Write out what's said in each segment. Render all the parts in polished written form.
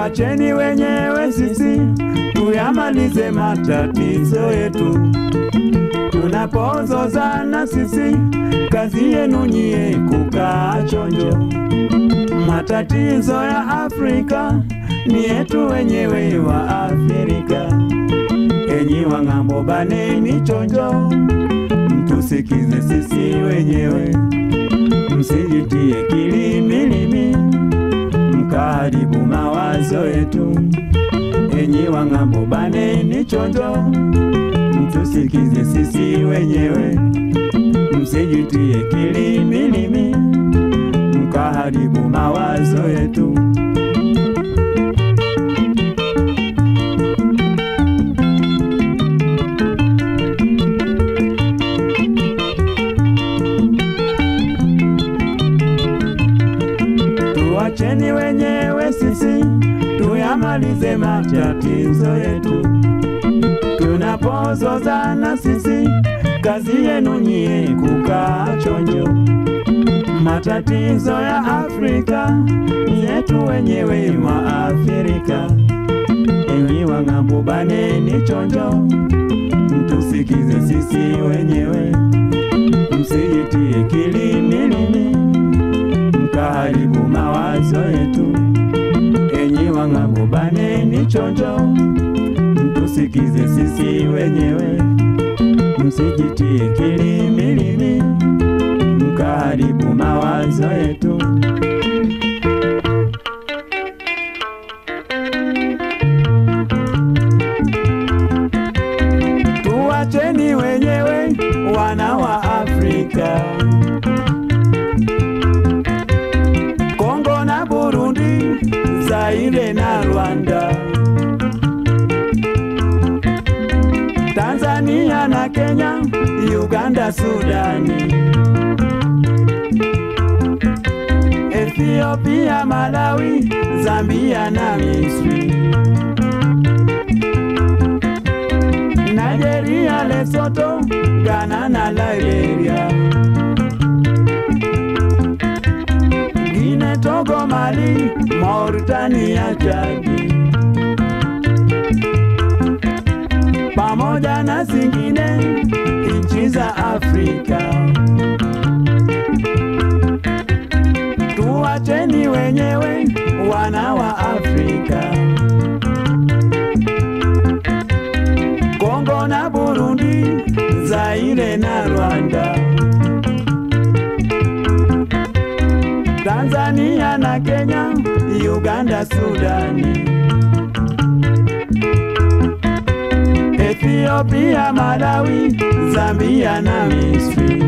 Tuacheni wenyewe sisi tuyamalize matatizo yetu. Tunapozozana sisi, kazi yenu nyie kukaa chonjo. Matatizo ya Afrika ni yetu wenyewe wa Afrika. Enyi wa ng'ambo baneni chonjo, mtusikize sisi wenyewe. Msijitie kilimilimi, mkaharibu mawazo yetu. Enyi wa ng'ambo baneni chonjo, mtusikize sisi wenyewe. Msijitie kilimilimi, mkaharibu mawazo yetu. Tuacheni wenyewe sisi tuyamalize matatizo yetu. Tunapozozana sisi, kazi yenu nyie kukaa chonjo. Matatizo ya Afrika ni yetu wenyewe wa Afrika. Enyi wa ng'ambo baneni chonjo, mtusikize sisi wenyewe. Msijitie kilimilimi, mkaharibu mawazo yetu. Enyi wa ng'ambo baneni chonjo, mtusikize sisi wenyewe. Msijitie kilimilimi, mkaharibu mawazo yetu. Tuacheni wenyewe wana wa Afrika. Kongo na Burundi, Zaire na Rwanda, Tanzania na Kenya, Uganda, Sudani, Ethiopia, Malawi, Zambia na Misri, Nigeria, Lesotho, Ghana na Liberia, Guinea, Togo, Mali, Mauritania, Chadi, pamoja na zingine nchi za Afrika. Tuacheni wenyewe wana wa Afrika. Kongo na Burundi, Zaire na Rwanda, Tanzania na Kenya, Uganda, Sudani, Ethiopia, Malawi, Zambia na Misri,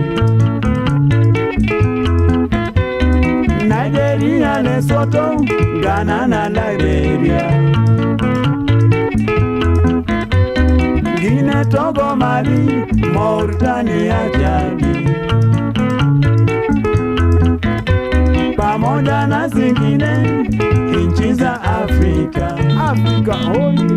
Nigeria, Lesotho, Ghana na Liberia, Guinea, Togo, Mali, Mauritania, Chadi, pamoja na zingine nchi za Afrika. Afrika hoye.